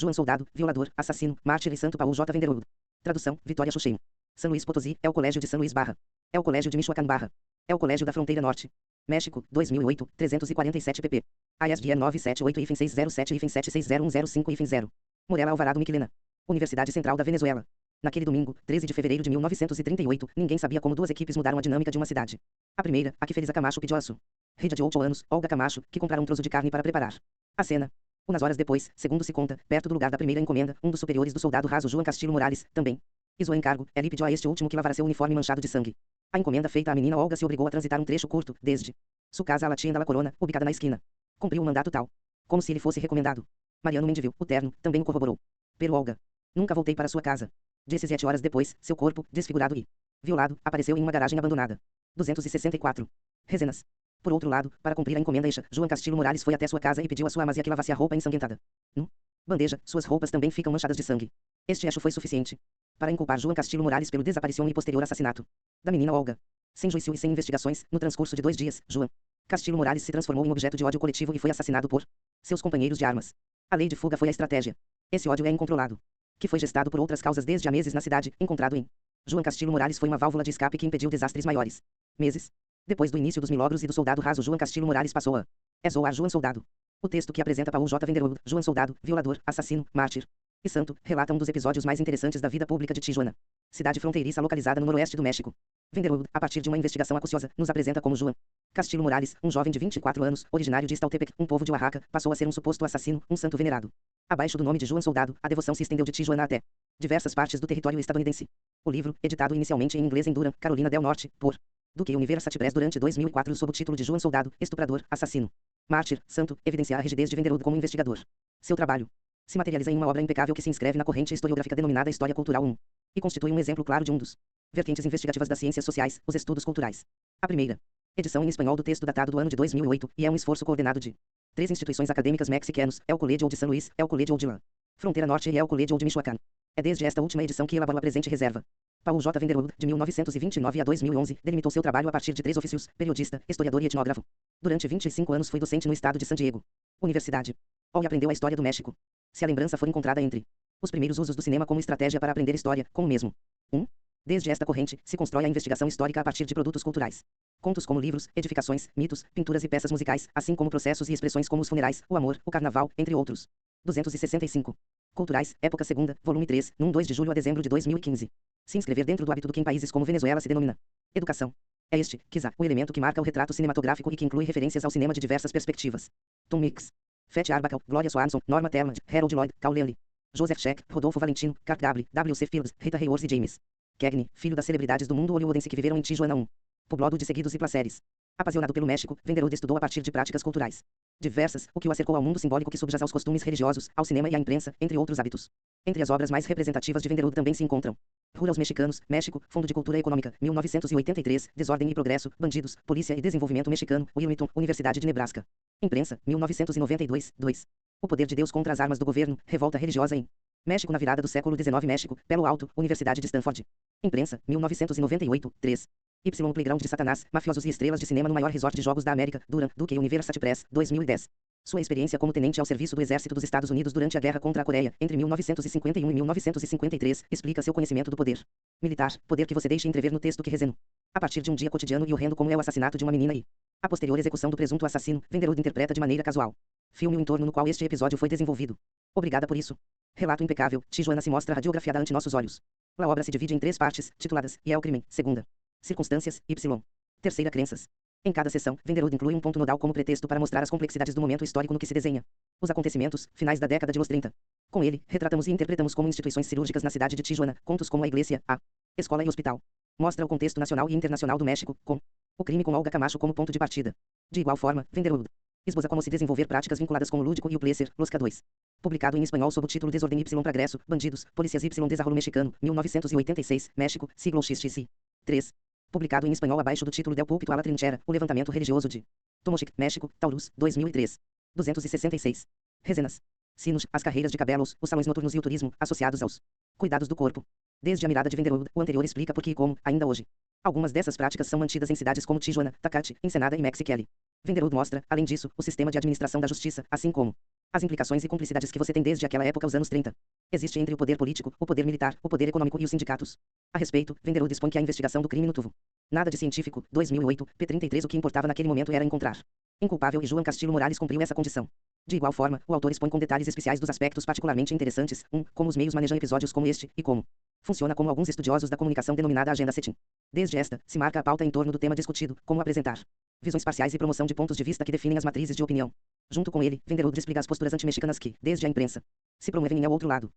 João Soldado, violador, assassino, mártir e santo Paulo J. Venderoud. Tradução, Vitória Xuxem. São Luís Potosí, é o Colégio de São Luís Barra. É o Colégio de Michoacán Barra. É o Colégio da Fronteira Norte. México, 2008, 347 pp. ISBN 978-707-7601005-0. Morela Alvarado Miquelena. Universidade Central da Venezuela. Naquele domingo, 13 de fevereiro de 1938, ninguém sabia como duas equipes mudaram a dinâmica de uma cidade. A primeira, a que Felisa Camacho pediu a sua filha de 8 anos, Olga Camacho, que comprara um troço de carne para preparar a cena. Umas horas depois, segundo se conta, perto do lugar da primeira encomenda, um dos superiores do soldado raso João Castillo Morales, também hizo encargo, ele pediu a este último que lavara seu uniforme manchado de sangue. A encomenda feita à menina Olga se obrigou a transitar um trecho curto, desde sua casa à La Tienda La Corona, ubicada na esquina. Cumpriu o mandato tal, como se lhe fosse recomendado. Mariano Mendivil, o terno, também o corroborou. Pero Olga nunca voltei para sua casa. 17 horas depois, seu corpo, desfigurado e violado, apareceu em uma garagem abandonada. 264. Rezenas. Por outro lado, para cumprir a encomenda João Castillo Morales foi até sua casa e pediu a sua amazia que lavasse a roupa ensanguentada. No bandeja, suas roupas também ficam manchadas de sangue. Este eixo foi suficiente para inculpar João Castillo Morales pelo desaparição e posterior assassinato da menina Olga. Sem juízo e sem investigações, no transcurso de 2 dias, João Castillo Morales se transformou em objeto de ódio coletivo e foi assassinado por seus companheiros de armas. A lei de fuga foi a estratégia. Esse ódio é incontrolado, que foi gestado por outras causas desde há meses na cidade, encontrado em João Castillo Morales foi uma válvula de escape que impediu desastres maiores. Meses depois do início dos milagros e do soldado raso João Castillo Morales passou a exoar João Soldado. O texto que apresenta Paulo J. Venderoud, João Soldado, violador, assassino, mártir e santo, relata um dos episódios mais interessantes da vida pública de Tijuana, cidade fronteiriça localizada no noroeste do México. Venderoud, a partir de uma investigação acuciosa, nos apresenta como João Castillo Morales, um jovem de 24 anos, originário de Estaltepec, um povo de Oaxaca, passou a ser um suposto assassino, um santo venerado. Abaixo do nome de João Soldado, a devoção se estendeu de Tijuana até diversas partes do território estadunidense. O livro, editado inicialmente em inglês em Durham, Carolina del Norte, por Duke University Press durante 2004 sob o título de João Soldado, estuprador, assassino, mártir, santo, evidencia a rigidez de Venderoud como investigador. Seu trabalho se materializa em uma obra impecável que se inscreve na corrente historiográfica denominada História Cultural 1 e constitui um exemplo claro de um dos vertentes investigativas das ciências sociais, os estudos culturais. A primeira edição em espanhol do texto datado do ano de 2008 e é um esforço coordenado de 3 instituições acadêmicas mexicanas, é o Colégio de São Luís, é o Colégio de La Fronteira Norte e é o Colégio de Michoacán. É desde esta última edição que elaborou a presente reserva. Paulo J. Venderoud, de 1929 a 2011, delimitou seu trabalho a partir de 3 ofícios: periodista, historiador e etnógrafo. Durante 25 anos foi docente no estado de San Diego Universidade. E aprendeu a história do México. Se a lembrança for encontrada entre os primeiros usos do cinema como estratégia para aprender história, como mesmo. 1. Desde esta corrente, se constrói a investigação histórica a partir de produtos culturais. Contos como livros, edificações, mitos, pinturas e peças musicais, assim como processos e expressões como os funerais, o amor, o carnaval, entre outros. 265. Culturais, época segunda, volume 3, num 2 de julho a dezembro de 2015. Se inscrever dentro do hábito do que em países como Venezuela se denomina educação. É este, quizá, o elemento que marca o retrato cinematográfico e que inclui referências ao cinema de diversas perspectivas. Tom Mix, Fett Arbacal, Gloria Swanson, Norma Thurmond, Harold Lloyd, Cal Lely, Joseph Scheck, Rodolfo Valentino, Clark Gable, W.C. Fields, Rita Hayworth e James Cagney, filho das celebridades do mundo hollywoodense que viveram em Tijuana 1. Poblado de seguidos e placeres. Apaixonado pelo México, Venderoud estudou a partir de práticas culturais diversas, o que o acercou ao mundo simbólico que subjaz aos costumes religiosos, ao cinema e à imprensa, entre outros hábitos. Entre as obras mais representativas de Venderoud também se encontram Rurais Mexicanos, México, Fundo de Cultura Econômica, 1983, Desordem e Progresso, Bandidos, Polícia e Desenvolvimento Mexicano, Wilmington, Universidade de Nebraska. Imprensa, 1992, 2. O Poder de Deus contra as Armas do Governo, Revolta Religiosa em México na virada do século XIX México, Palo Alto, Universidade de Stanford. Imprensa, 1998, 3. Y Playground de Satanás, Mafiosos e Estrelas de Cinema no maior resort de jogos da América, Durham, Duke University Press, 2010. Sua experiência como tenente ao serviço do Exército dos Estados Unidos durante a Guerra contra a Coreia, entre 1951 e 1953, explica seu conhecimento do poder militar, poder que você deixa entrever no texto que rezeno. A partir de um dia cotidiano e horrendo como é o assassinato de uma menina e a posterior execução do presunto assassino, Venderoud interpreta de maneira casual filme o entorno no qual este episódio foi desenvolvido. Obrigada por isso. Relato impecável, Tijuana se mostra radiografiada ante nossos olhos. A obra se divide em 3 partes, tituladas, e é o crime, segunda. Circunstâncias, Y. Terceira, crenças. Em cada sessão, Venderoud inclui um ponto nodal como pretexto para mostrar as complexidades do momento histórico no que se desenha. Os acontecimentos, finais da década de los 30. Com ele, retratamos e interpretamos como instituições cirúrgicas na cidade de Tijuana, contos como a igreja, a escola e hospital. Mostra o contexto nacional e internacional do México, com o crime com Olga Camacho como ponto de partida. De igual forma, Venderoud esboça como se desenvolver práticas vinculadas com o lúdico e o placer, Los K2. Publicado em espanhol sob o título Desordem Y Progresso, Bandidos, Polícias Y Desarrollo Mexicano, 1986, México, siglo XXI. 3. Publicado em espanhol abaixo do título Del Púlpito a la Trinchera, o levantamento religioso de Tomochic, México, Taurus, 2003. 266. Rezenas. Sinos, as carreiras de cabelos, os salões noturnos e o turismo, associados aos cuidados do corpo. Desde a mirada de Venderoud, o anterior explica por que e como, ainda hoje, algumas dessas práticas são mantidas em cidades como Tijuana, Tecate, Ensenada e Mexicali. Venderoud mostra, além disso, o sistema de administração da justiça, assim como As implicações e cumplicidades que você tem desde aquela época, os anos 30. Existe entre o poder político, o poder militar, o poder econômico e os sindicatos. A respeito, Venderoud dispõe que a investigação do crime no Tuvo. Nada de científico, 2008, p. 33. O que importava naquele momento era encontrar inculpável, e João Castillo Morales cumpriu essa condição. De igual forma, o autor expõe com detalhes especiais dos aspectos particularmente interessantes, como os meios manejam episódios como este, e como funciona como alguns estudiosos da comunicação denominada agenda setting. Desde esta, se marca a pauta em torno do tema discutido, como apresentar visões parciais e promoção de pontos de vista que definem as matrizes de opinião. Junto com ele, Venderoud explica as posturas anti-mexicanas que, desde a imprensa, se promovem em ao outro lado.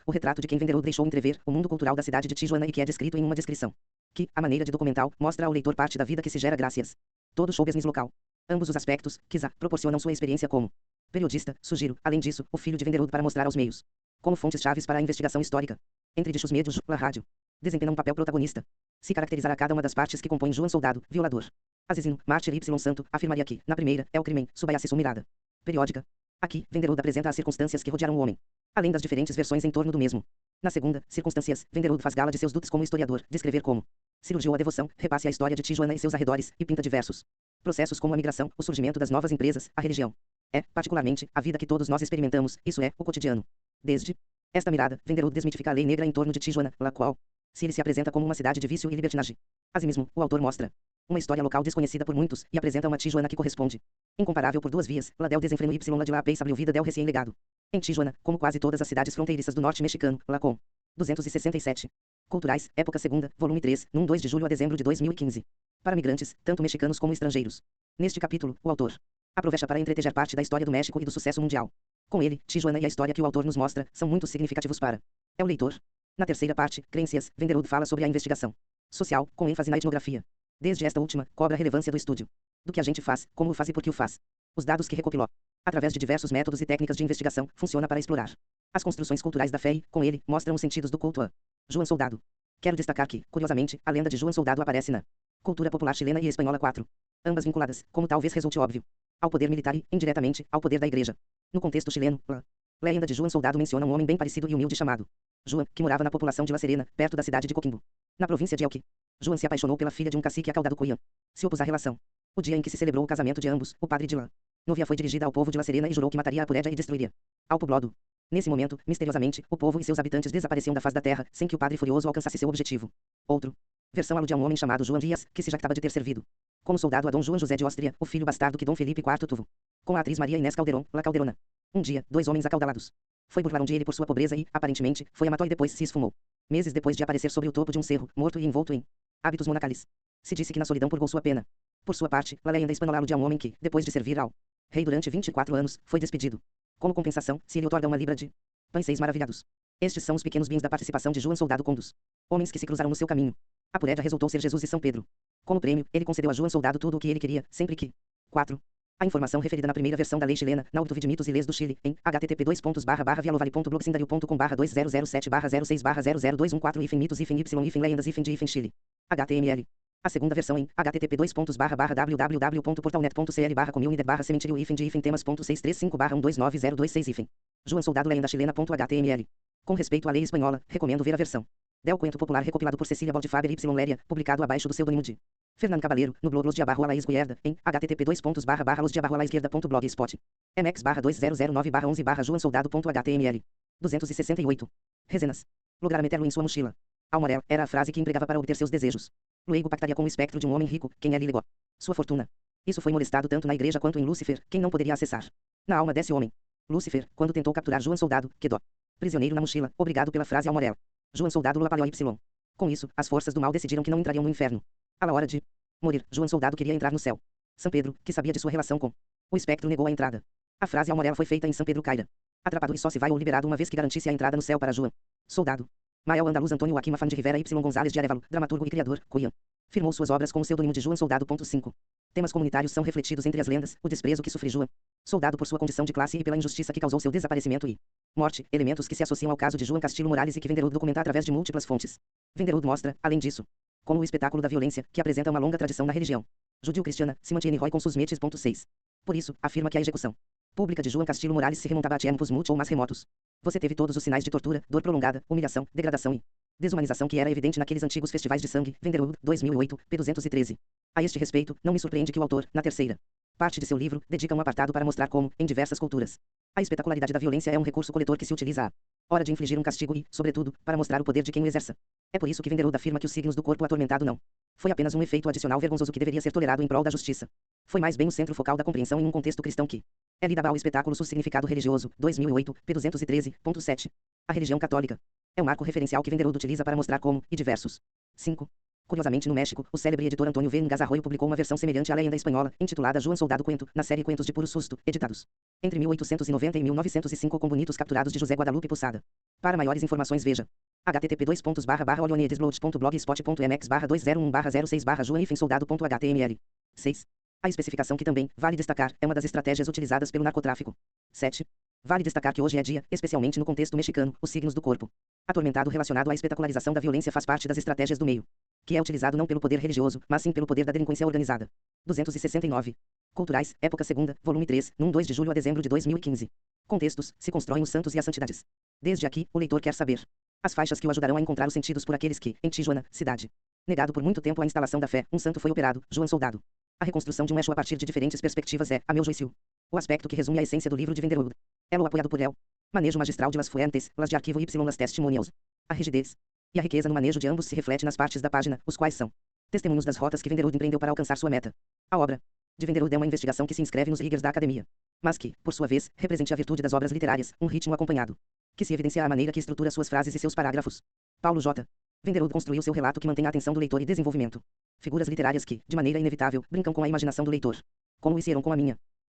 O retrato de quem Venderoud deixou entrever, o mundo cultural da cidade de Tijuana, e que é descrito em uma descrição que, à maneira de documental, mostra ao leitor parte da vida que se gera graças todo show business local. Ambos os aspectos, quizá, proporcionam sua experiência como periodista. Sugiro, além disso, o filho de Venderoud para mostrar aos meios como fontes chaves para a investigação histórica. Entre dichos médios, a rádio desempenha um papel protagonista. Se caracterizará cada uma das partes que compõem João Soldado, violador, assassino, mártir y santo, afirmaria que, na primeira, é o crimen, Subayase mirada periódica. Aqui, Venderoud apresenta as circunstâncias que rodearam o homem, além das diferentes versões em torno do mesmo. Na segunda, circunstâncias, Venderoud faz gala de seus dotes como historiador, descrever como cirurgiou a devoção, repasse a história de Tijuana e seus arredores, e pinta diversos processos como a migração, o surgimento das novas empresas, a religião. É, particularmente, a vida que todos nós experimentamos, isso é, o cotidiano. Desde esta mirada, Venderoud desmitifica a lei negra em torno de Tijuana, la qual se ele se apresenta como uma cidade de vício e libertinagem. Asimismo, o autor mostra uma história local desconhecida por muitos, e apresenta uma Tijuana que corresponde incomparável por duas vias, la del desenfreno y la de la paix vida del recém-legado. Em Tijuana, como quase todas as cidades fronteiriças do norte mexicano, la com 267. Culturais, época segunda, volume 3, num 2 de julho a dezembro de 2015. Para migrantes, tanto mexicanos como estrangeiros. Neste capítulo, o autor aproveita para entretejar parte da história do México e do sucesso mundial. Com ele, Tijuana e a história que o autor nos mostra, são muito significativos para o leitor. Na terceira parte, Crenças, Venderoud fala sobre a investigação social, com ênfase na etnografia. Desde esta última, cobra a relevância do estúdio. Do que a gente faz, como o faz e por que o faz. Os dados que recopilou, através de diversos métodos e técnicas de investigação, funciona para explorar as construções culturais da fé e, com ele, mostram os sentidos do culto a João Soldado. Quero destacar que, curiosamente, a lenda de João Soldado aparece na cultura popular chilena e espanhola 4. Ambas vinculadas, como talvez resulte óbvio, ao poder militar e, indiretamente, ao poder da igreja. No contexto chileno, a lenda de João Soldado menciona um homem bem parecido e humilde chamado João, que morava na população de La Serena, perto da cidade de Coquimbo, na província de Elqui. João se apaixonou pela filha de um cacique acaudado Coian. Se opôs à relação. O dia em que se celebrou o casamento de ambos, o padre de La Novia foi dirigida ao povo de La Serena e jurou que mataria a Purédia e destruiria ao poblado. Nesse momento, misteriosamente, o povo e seus habitantes desapareciam da face da terra, sem que o padre furioso alcançasse seu objetivo. Outro versão alude a um homem chamado João Dias, que se jactava de ter servido como soldado a Dom João José de Áustria, o filho bastardo que Dom Felipe IV tuvo com a atriz Maria Inés Calderón, La Calderona. Um dia, dois homens acaudalados foi burlaram de ele por sua pobreza e, aparentemente, foi a matou e depois se esfumou. Meses depois de aparecer sobre o topo de um cerro, morto e envolto em hábitos monacales. Se disse que na solidão purgou sua pena. Por sua parte, La lenda espanhola alude a um homem que, depois de servir ao rei durante 24 anos, foi despedido. Como compensação, se ele otorga uma libra de pães 6 maravilhados. Estes são os pequenos bens da participação de João Soldado com dos homens que se cruzaram no seu caminho. A Purédia resultou ser Jesus e São Pedro. Como prêmio, ele concedeu a João Soldado tudo o que ele queria, sempre que 4. A informação referida na primeira versão da lei chilena, na Obtuvid Mitos e Leis do Chile, em http://vialovale.blogsindario.com/2007/06/002114 mitos y leyendas de Chile. HTML. A segunda versão em http://www.portalnet.cl/community/cementerio-temas.635/1290226 João Soldado lenda chilena.html. Com respeito à lei espanhola, recomendo ver a versão del Cuento Popular recopilado por Cecília Baldifaber y Léria, publicado abaixo do pseudônimo de Fernando Cabaleiro, no blog Los Guerda, em http://losguerda.blogspot. mx/2009/11/joaosoldado.html. 268. Rezenas. Lograr meter-lo em sua mochila. Almorel, era a frase que empregava para obter seus desejos. Luego pactaria com o espectro de um homem rico, quem lhe legou sua fortuna. Isso foi molestado tanto na igreja quanto em Lúcifer, quem não poderia acessar na alma desse homem. Lúcifer, quando tentou capturar João Soldado, quedou prisioneiro na mochila, obrigado pela frase Almorel. João Soldado lo apalhou y. Com isso, as forças do mal decidiram que não entrariam no inferno. À hora de morir, João Soldado queria entrar no céu. São Pedro, que sabia de sua relação com o espectro, negou a entrada. A frase Almorel foi feita em São Pedro Caira. Atrapado e só se vai ou liberado uma vez que garantisse a entrada no céu para João Soldado. Mael Andaluz Antônio Joaquim Afam de Rivera y González de Arevalo, dramaturgo e criador, Coian. Firmou suas obras com o pseudônimo de João Soldado. 5. Temas comunitários são refletidos entre as lendas, o desprezo que sofre João Soldado por sua condição de classe e pela injustiça que causou seu desaparecimento e morte, elementos que se associam ao caso de João Castillo Morales e que Venderoud documenta através de múltiplas fontes. Venderoud mostra, além disso, como o espetáculo da violência, que apresenta uma longa tradição na religião judeu-cristiana, se mantiene Roy com sus metes. 6. Por isso, afirma que a execução pública de João Castillo Morales se remontava a tempos muito ou mais remotos. Você teve todos os sinais de tortura, dor prolongada, humilhação, degradação e desumanização que era evidente naqueles antigos festivais de sangue. Venderoud, 2008, p. 213. A este respeito, não me surpreende que o autor, na terceira Parte de seu livro dedica um apartado para mostrar como, em diversas culturas, a espetacularidade da violência é um recurso coletor que se utiliza à hora de infligir um castigo e, sobretudo, para mostrar o poder de quem o exerça. É por isso que Venderud afirma que os signos do corpo atormentado não foi apenas um efeito adicional vergonzoso que deveria ser tolerado em prol da justiça. Foi mais bem o centro focal da compreensão em um contexto cristão que L. ao espetáculo seu significado religioso, 2008, p. 213.7. A religião católica é o marco referencial que Venderud utiliza para mostrar como, e diversos. 5. Curiosamente, no México, o célebre editor Antônio V. Arroyo publicou uma versão semelhante à lenda espanhola, intitulada João Soldado Cuento, na série Cuentos de Puro Susto, editados entre 1890 e 1905 com bonitos capturados de José Guadalupe Posada. Para maiores informações veja http://olioneidesblogspot.mx/2001/06/joão-soldado.html. 6. A especificação que também, vale destacar, é uma das estratégias utilizadas pelo narcotráfico. 7. Vale destacar que hoje é dia, especialmente no contexto mexicano, os signos do corpo atormentado relacionado à espetacularização da violência faz parte das estratégias do meio, que é utilizado não pelo poder religioso, mas sim pelo poder da delinquência organizada. 269. Culturais, época segunda, volume 3, num 2 de julho a dezembro de 2015. Contextos, se constroem os santos e as santidades. Desde aqui, o leitor quer saber as faixas que o ajudarão a encontrar os sentidos por aqueles que, em Tijuana, cidade negado por muito tempo a instalação da fé, um santo foi operado, João Soldado. A reconstrução de um eixo a partir de diferentes perspectivas é, a meu juízo, o aspecto que resume a essência do livro de Venderud. Elo apoiado por El. Manejo magistral de las fuentes, las de arquivo y las testimonials. A rigidez e a riqueza no manejo de ambos se reflete nas partes da página, os quais são testemunhos das rotas que Venderud empreendeu para alcançar sua meta. A obra de Venderud é uma investigação que se inscreve nos riggers da academia, mas que, por sua vez, represente a virtude das obras literárias, um ritmo acompanhado, que se evidencia a maneira que estrutura suas frases e seus parágrafos. Paulo J. Venderud construiu seu relato que mantém a atenção do leitor e desenvolvimento. Figuras literárias que, de maneira inevitável, brincam com a imaginação do leitor. Como o hicieron com a minha.